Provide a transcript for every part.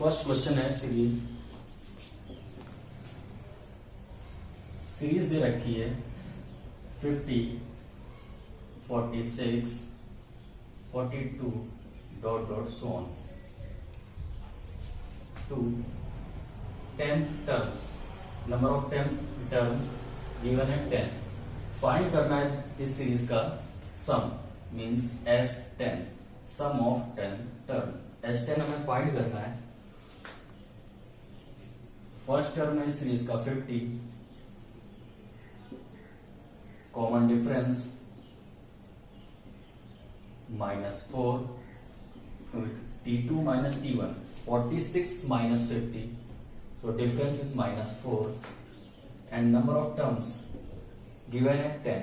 First question है series दे रखी है 50, 46, 42 dot dot so on to 10 terms. Number of 10 terms given है 10। फाइंड करना है इस सीरीज का sum means S10, sum of 10 term. S10 हमें फाइंड करना है। फर्स्ट टर्म है इस सीरीज का 50, common difference -4 T2 minus T1, 46 minus 50, so difference is -4 and number of terms given है 10।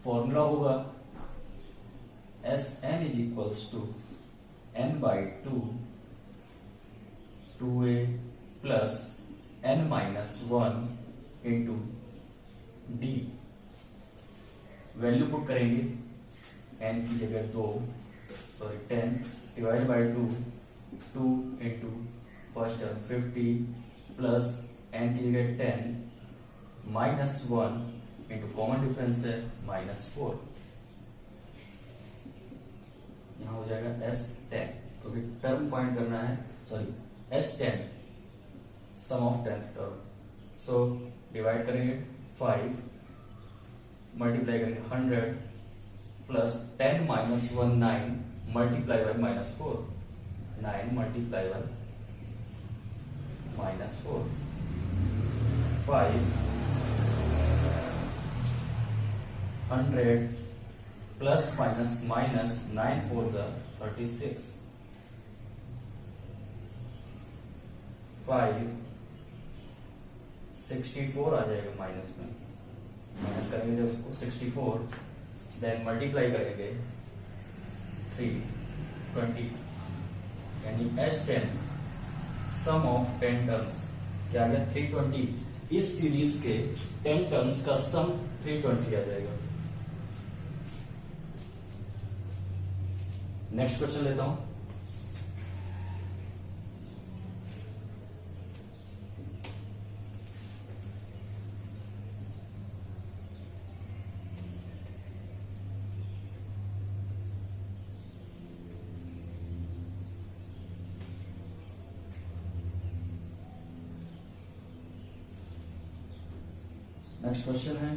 फॉर्मूला होगा Sn is equals to n by 2 2a plus n minus 1 into d। Value put करेंगे n की जगह 10 divide by 2 into first term 50 plus n की जगह 10 minus 1 into common difference है -4। यहां हो जाएगा S10, तो टर्म फाइंड करना है, sorry S10 sum of 10th term. So divide करेंगे 5 मल्टीप्लाई करेंगे 100 plus 10 minus 1 9 multiply by -4, 9 multiply by -4 5 100 plus minus minus 9 4 36 5 64 आ जाएगा माइनस में, माइनस करेंगे जब इसको 64 देन मल्टीप्लाई करेंगे 320 यानी S10 सम ऑफ 10 टर्म्स क्या आ गया 320। इस सीरीज के 10 टर्म्स का सम 320 आ जाएगा। नेक्स्ट क्वेश्चन लेता हूं। नेक्स्ट क्वेश्चन है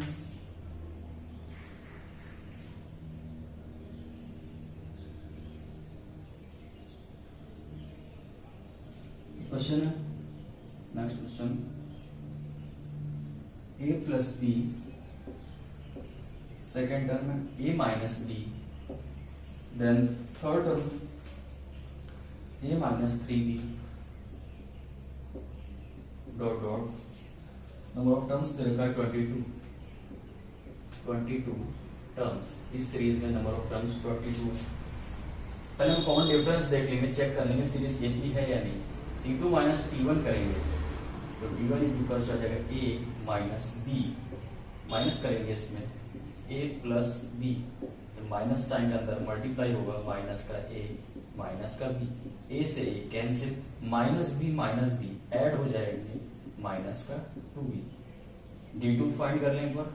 next question a plus B, second term है a माइनस बी, then third term a minus 3b dot dot number of terms दे रखा है 22 टर्म्स। इस सीरीज में नंबर ऑफ टर्म्स 22। पहले हम कॉमन डिफरेंस देख लेंगे, चेक कर लेंगे सीरीज एक ही है या नहीं। T2 माइनस T1 करेंगे तो D1 इज इक्वल टू आ जाएगा a माइनस बी, माइनस करेंगे इसमें a प्लस बी, तो माइनस साइन के अंदर मल्टीप्लाई होगा माइनस का a माइनस का b, a से a cancel, minus b add हो जाएंगे माइनस का 2b। D2 फाइंड कर लें एक बार,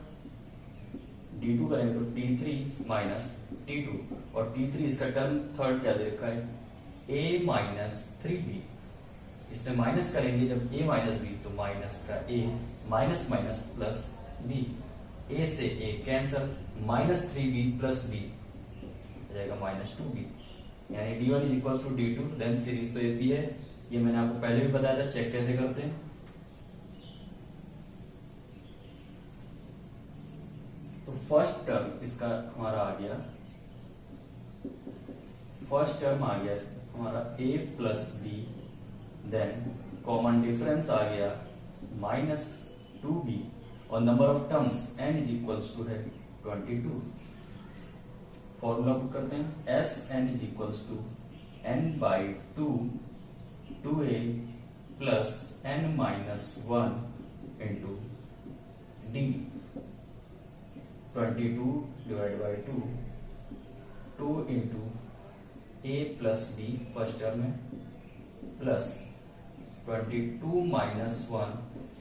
D2 करेंगे तो T3 माइनस T2 और T3 इसका टर्म थर्ड क्या दे रखा है a माइनस 3b। इसमें माइनस करेंगे जब a माइनस बी तो माइनस का a minus minus plus b, a से a cancel, minus 3b plus b हो जाएगा माइनस 2b, यानी D1 is equal to D2। Then series तो ये है, ये मैंने आपको पहले भी बताया था, चेक कैसे करते हैं। तो फर्स्ट टर्म इसका हमारा आ गया, फर्स्ट टर्म आ गया हमारा a plus B, then common difference आ गया -2b और number of terms n is equals to है 22। फॉर्मूला पुट करते हैं Sn is equals to n by 2a plus n minus 1 into d। 22 divide by 2 into A plus B first term है plus 22 minus 1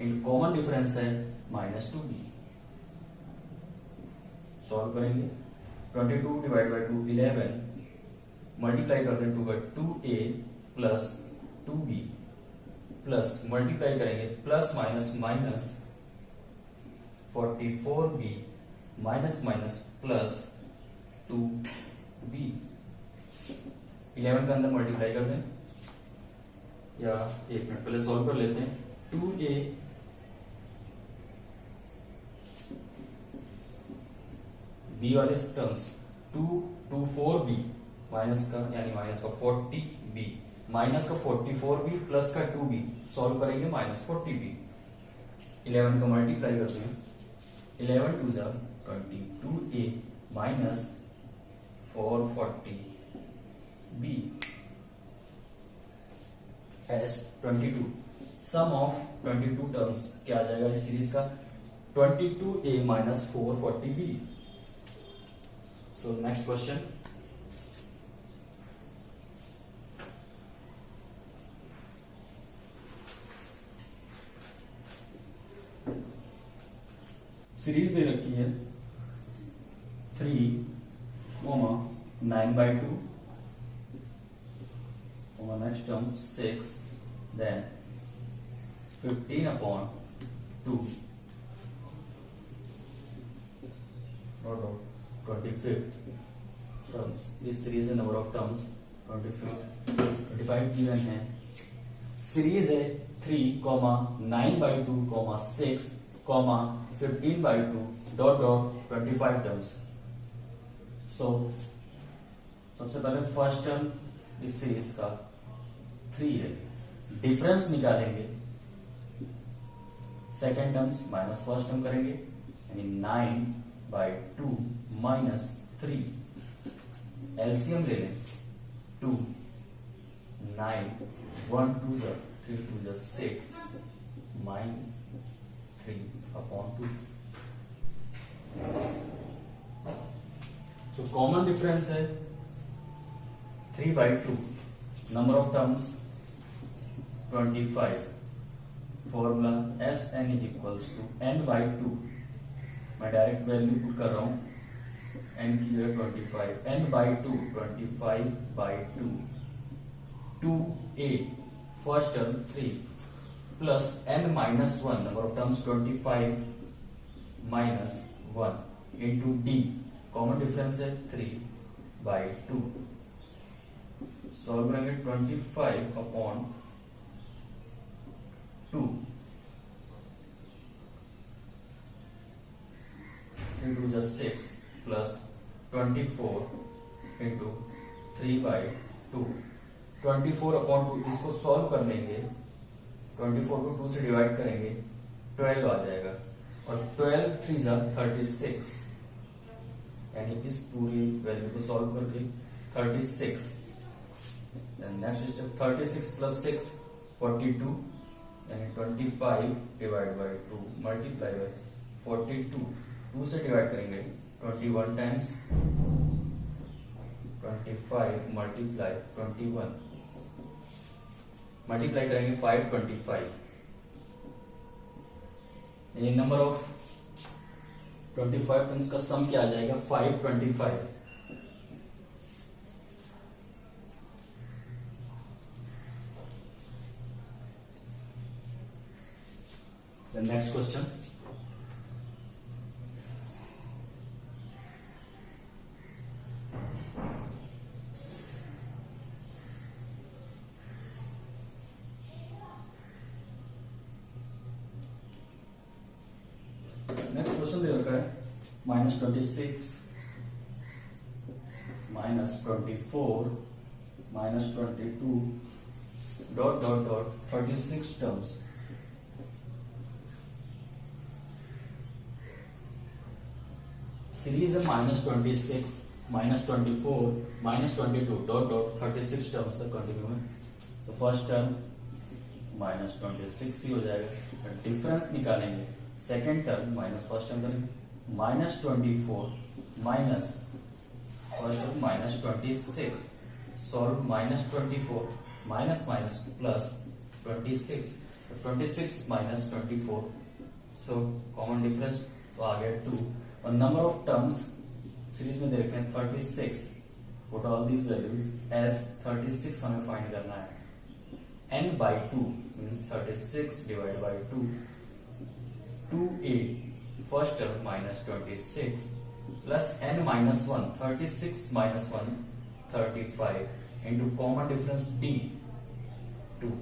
in common difference है minus 2b। Solve करेंगे 22 divide by 2 11 multiply कर दें 2 का 2a plus 2b plus multiply करेंगे plus minus minus 44b minus minus plus 2b 11 का अंदर multiply कर दें या एक मिनट पहले सॉल्व कर लेते हैं 2a b वाले टर्म्स 224b माइनस का यानी माइनस का 40b माइनस का 44b प्लस का 2b सॉल्व करेंगे माइनस 40b 11 का मल्टीप्लाई करते हैं 11 टू जा 22a minus 440b S 22 sum of 22 terms क्या आ जाएगा इस सीरीज का 22a minus 440b। So next question series दे रखी है 3, 9/2 नेक्स्ट टर्म 6 देन 15/2 25 टर्म्स। इस सीरीज में नंबर ऑफ टर्म्स 25 गिवन है। सीरीज है 3, 9/2, 6, 15/2 25 टर्म्स। सो सबसे पहले फर्स्ट टर्म इस सीरीज का 3 है, डिफरेंस निकालेंगे second terms minus first term करेंगे यानी 9/2 माइनस 3 एलसीएम ले लें 2 9 1 2 3 2 6 -3/2। So कॉमन डिफरेंस है 3/2 number of terms 25 formula Sn is equals to n/2 मैं डायरेक्ट वैल्यू पुट कर रहा हूं n की जगह 25 n/2 25/2 2a first term 3 plus n-1 number of terms 25 minus 1 into d common difference है 3/2 सॉल्व करेंगे 25/2 3 2 6 plus 24 into 3/2 24/2 इसको सॉल्व कर लेंगे 24 को 2 से डिवाइड करेंगे 12 आ जाएगा और 12 3 36 यानी इस पूरी वैल्यू को सॉल्व करके 36 नेक्स्ट स्टेप 36 प्लस 6 42 यानी 25 डिवाइड बाई 2 मल्टीप्लाई बाई 42 2 से डिवाइड करेंगे 21 टाइम्स 25 मल्टीप्लाई 21 मल्टीप्लाई करेंगे 525 ये नंबर ऑफ 25 टर्म्स का सम क्या आ जाएगा 525। The next question दे रखा है -26 -24 -22 dot dot dot 36 terms. Series है -26 -24 -22 डॉट डॉट 36 टर्म्स तक कंटिन्यू है। तो फर्स्ट टर्म -26 ही हो जाएगा, डिफरेंस निकालेंगे second term minus first term करेंगे -24 minus first term -26 solve -24 minus minus plus 26, 26 minus 24, so common difference तो आ गया 2 और नंबर ऑफ टर्म्स सीरीज में दे रखे हैं 36, put all these values as 36 हमें फाइंड करना है n by 2 means 36 divided by 2, 2a first term minus 26 plus n minus 1, 36 minus 1 35 into common difference d 2.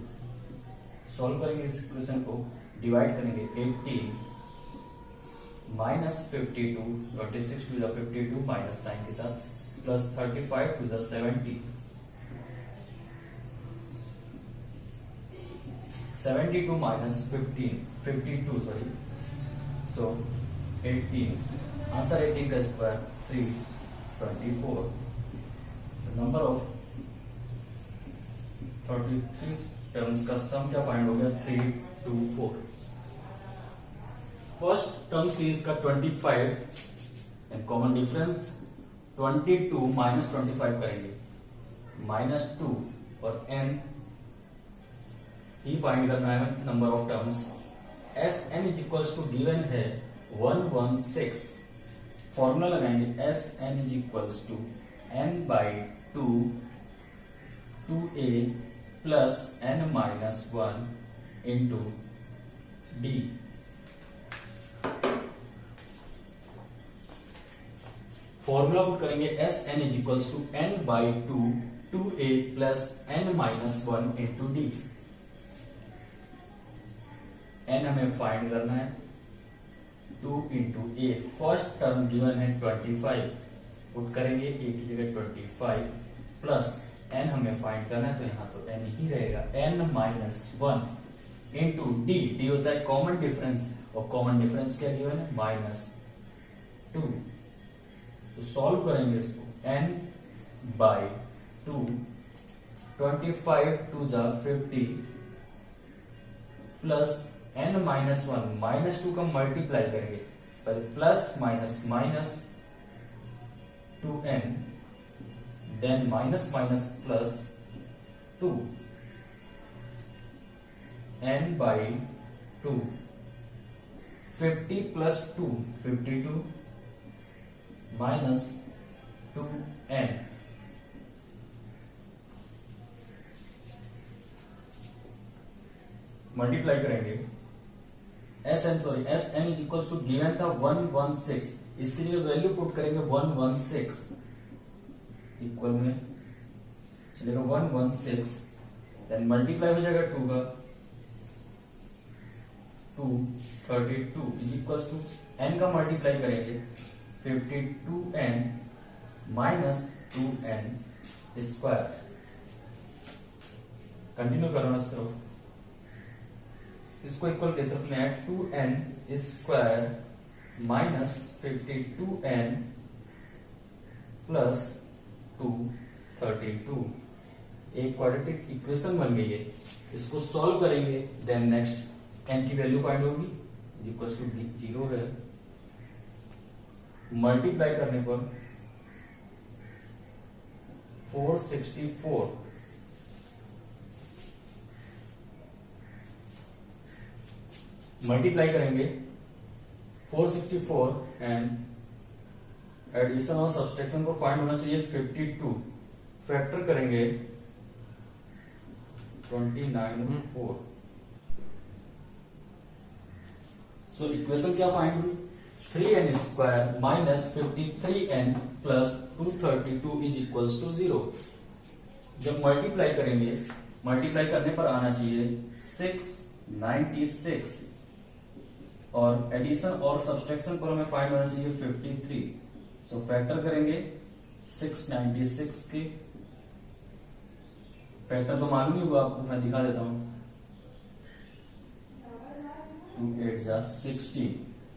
Solve करेंगे इस इक्वेशन को, डिवाइड करेंगे 18 minus 52, 26 to the 52 minus sign के साथ plus 35 to the 70, 72 minus 15, 52 sorry, so 18, answer 18 का square 324, the number of 33 terms का सम क्या find हो गया 324। फर्स्ट टर्म सीरीज का 25 एंड कॉमन डिफरेंस 22 माइनस 25 करेंगे, -2 और n ही फाइंड करना है number of terms. S N is equals to given है 116, फॉर्मूला लगाएंगे S N is equals to n by 2 2a plus n minus 1 into D. Formula put करेंगे S N is equals to n by 2 2a plus n minus 1 into D. n हमें find करना है 2 into A, first term given है 25, put करेंगे a की जगह 25 plus n हमें find करना है तो यहां तो n ही रहेगा, n minus 1 into D, D होता है कॉमन डिफरेंस और कॉमन डिफरेंस क्या गिवन है -2, तो सॉल्व करेंगे इसको n बाई 2, 25 टू जा 50 प्लस n माइनस 1, -2 का मल्टीप्लाई करेंगे पर plus minus minus 2n, then minus minus plus 2, n by 2, 50 plus 2 52 minus 2n, multiply करेंगे S N is equal to given था 116, इसके लिए वैल्यू पुट करेंगे 116, इक्वल में चलेगा 116, देन मल्टीप्लाई हो जाएगा 2 का 232 इज इक्वल टू n का मल्टीप्लाई करेंगे 52n minus 2n square. Continue करना इस तरफ, इसको इक्वल किस तरफ ले आए 2n square minus 52n plus 232, एक क्वाड्रेटिक इक्वेशन बन गई है। इसको सॉल्व करेंगे देन नेक्स्ट n की वैल्यू फाइंड होगी इक्वल टू 0 है, मल्टीप्लाई करने पर 464 मल्टीप्लाई करेंगे 464 एंड एडिशन और सब्सट्रैक्शन को फाइंड होना चाहिए 52, फैक्टर करेंगे 29/4, सो इक्वेशन क्या फाइंड हुई 3n square minus 53n plus 232 is equals to 0। जब मल्टीप्लाई करेंगे, मल्टीप्लाई करने पर आना चाहिए 696 और एडिशन और सब्सट्रैक्शन पर हमें फाइंड होना चाहिए 53, सो फैक्टर करेंगे 696 के, फैक्टर तो मालूम ही हुआ आपको, मैं दिखा देता हूं 2 8 जा 60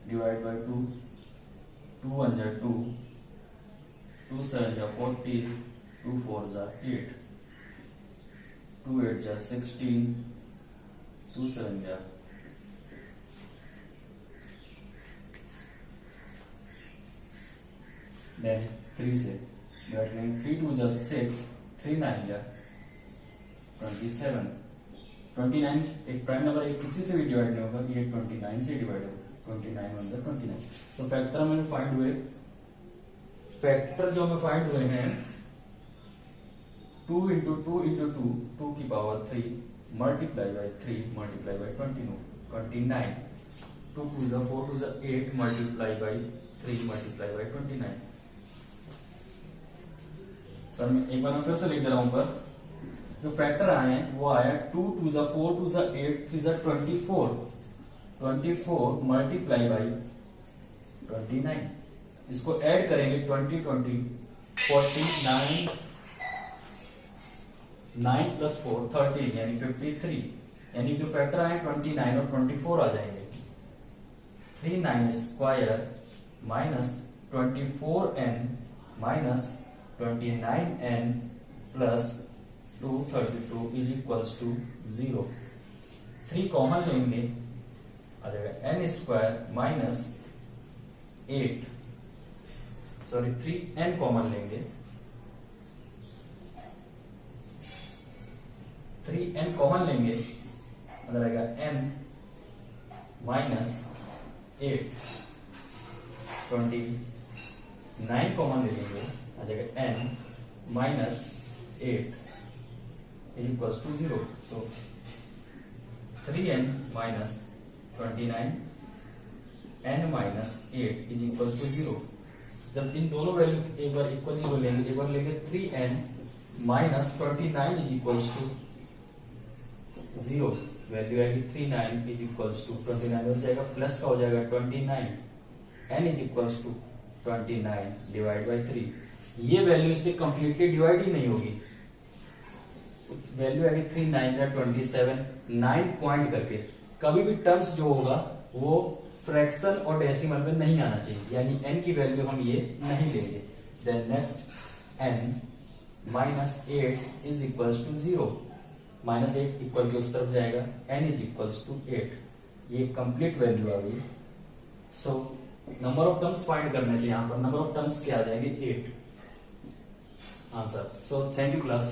डिवाइड बाय 2, 2 1 जा 2, 2 7 जा 40, 2 4 जा 8, 2 8 जा 16, 2 7 जा देन 3 से डिवाइड करेंगे 3 2 जा 6, 3 9 जा 27, 29 एक प्राइम नंबर है, किसी से भी डिवाइड नहीं होगा, ये 29 से डिवाइड होगा, 29 1 29। सो फैक्टर हमें फाइंड हुए, फैक्टर जो हमें फाइंड हुए हैं 2 into 2 into 2, 2 की power 3 multiply by 3 multiply by 29, 2 2 जा 4 2 जा 8 multiply by 3 multiply by 29। Sir एक बार मैं फिर से लिख दे रहा हूं, पर जो फैक्टर आए हैं वो आया 2 2 जा 4 2 जा 8 3 जा 24 मल्टीप्लाई बाय 29। इसको ऐड करेंगे 20 20 49, 9 प्लस 4 13 यानी 53, यानी जो फैक्टर आए 29 और 24 आ जाएंगे। 3 9 square minus 24n minus 29n plus 232 is equals to 0। 3 common लेंगे, आ जाएगा n square minus 8, sorry 3n common लेंगे, 3n कॉमन लेंगे, आ जाएगा n माइनस 8, 29 कॉमन ले लेंगे, आ जाएगा n minus 8 is equals to 0. So 3n minus 29 n minus 8 is equals to 0. जब इन दोनों वैल्यू एक बार इक्वल 0 लेंगे, एक बार लेंगे 3n minus 29 is equals to 0, value आएगी 39 is equals to 29 हो जाएगा, प्लस का हो जाएगा 29, n is equals to 29 divide by 3। ये वैल्यू इससे कंप्लीटली डिवाइड ही नहीं होगी, वैल्यू आएगी 3 9 27, 9 पॉइंट करके। कभी भी टर्म्स जो होगा वो फ्रैक्शन और डेसिमल में नहीं आना चाहिए, यानी n की वैल्यू हम ये नहीं लेंगे। Then next n minus 8 is equals to 0, minus 8 equal के उस तरफ जाएगा, n इज इक्वल्स टू 8, ये कंप्लीट वैल्यू आ गई। So number of terms find करने थे, यहाँ पर नंबर ऑफ टर्म्स क्या आ जाएंगे 8 answer. So thank you class.